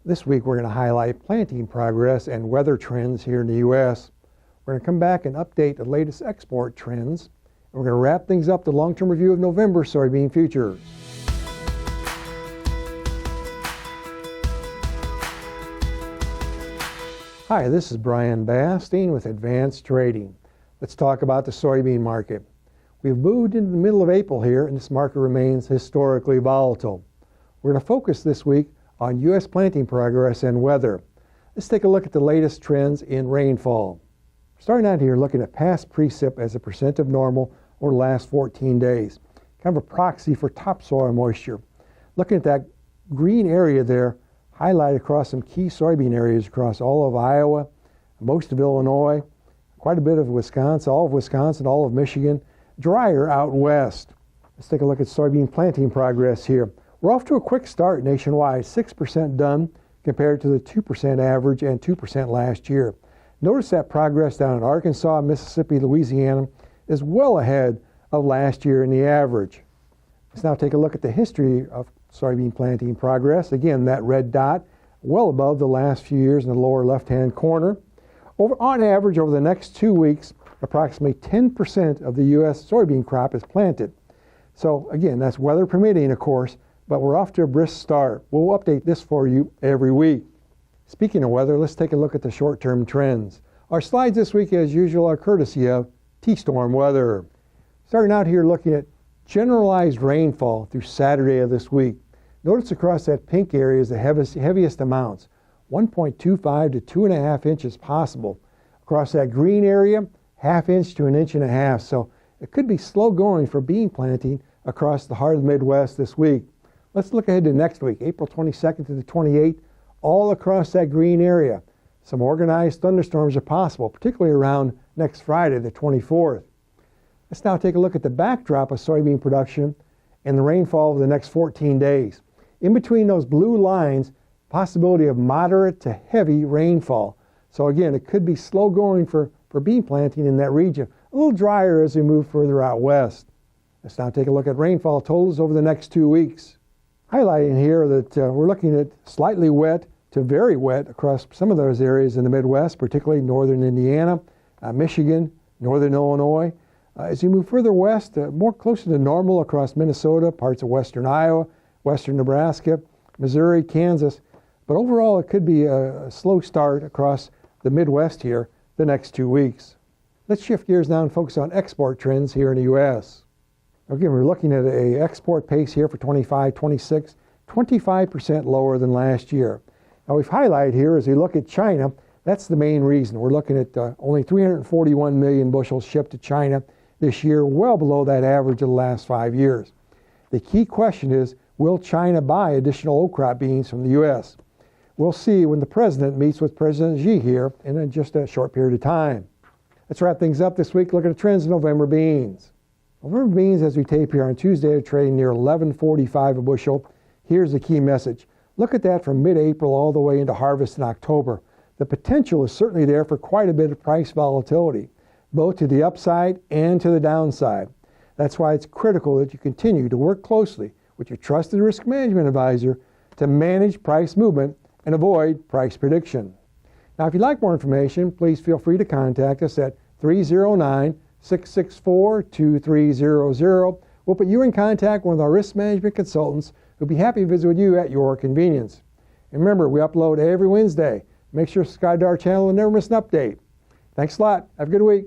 This week we're going to highlight planting progress and weather trends here in the U.S. We're going to come back and update the latest export trends. And we're going to wrap things up the long-term review of November soybean futures. Hi, this is Brian Basting with Advanced Trading. Let's talk about the soybean market. We've moved into the middle of April here, and this market remains historically volatile. We're going to focus this week on U.S. planting progress and weather. Let's take a look at the latest trends in rainfall. Starting out here, looking at past precip as a percent of normal over the last 14 days. Kind of a proxy for topsoil moisture. Looking at that green area there, highlighted across some key soybean areas across all of Iowa, most of Illinois, quite a bit of Wisconsin, all of Michigan, drier out west. Let's take a look at soybean planting progress here. We're off to a quick start nationwide, 6% done compared to the 2% average and 2% last year. Notice that progress down in Arkansas, Mississippi, Louisiana is well ahead of last year in the average. Let's now take a look at the history of soybean planting progress. Again, that red dot well above the last few years in the lower left-hand corner. On average, over the next 2 weeks, approximately 10% of the U.S. soybean crop is planted. So again, that's weather permitting, of course, but we're off to a brisk start. We'll update this for you every week. Speaking of weather, let's take a look at the short-term trends. Our slides this week, as usual, are courtesy of T-Storm Weather. Starting out here looking at generalized rainfall through Saturday of this week. Notice across that pink area is the heaviest amounts, 1.25 to 2.5 inches possible. Across that green area, 1/2 inch to 1.5 inches. So it could be slow going for bean planting across the heart of the Midwest this week. Let's look ahead to next week, April 22nd to the 28th, all across that green area. Some organized thunderstorms are possible, particularly around next Friday, the 24th. Let's now take a look at the backdrop of soybean production and the rainfall over the next 14 days. In between those blue lines, possibility of moderate to heavy rainfall. So again, it could be slow going for bean planting in that region. A little drier as we move further out west. Let's now take a look at rainfall totals over the next 2 weeks. Highlighting here that we're looking at slightly wet to very wet across some of those areas in the Midwest, particularly northern Indiana, Michigan, northern Illinois. As you move further west, more closer to normal across Minnesota, parts of western Iowa, western Nebraska, Missouri, Kansas. But overall, it could be a slow start across the Midwest here the next 2 weeks. Let's shift gears now and focus on export trends here in the U.S. Again, we're looking at an export pace here for 25-26, 25% lower than last year. Now we've highlighted here as we look at China, that's the main reason. We're looking at only 341 million bushels shipped to China this year, well below that average of the last 5 years. The key question is, will China buy additional old crop beans from the U.S.? We'll see when the president meets with President Xi here in just a short period of time. Let's wrap things up this week looking at trends in November beans. November beans, as we tape here on Tuesday, are trading near $11.45 a bushel. Here's the key message. Look at that from mid-April all the way into harvest in October. The potential is certainly there for quite a bit of price volatility, both to the upside and to the downside. That's why it's critical that you continue to work closely with your trusted risk management advisor to manage price movement and avoid price prediction. Now, if you'd like more information, please feel free to contact us at 309-664-2300. We'll put you in contact with our risk management consultants who'll be happy to visit with you at your convenience. And remember, we upload every Wednesday. Make sure to subscribe to our channel and never miss an update. Thanks a lot. Have a good week.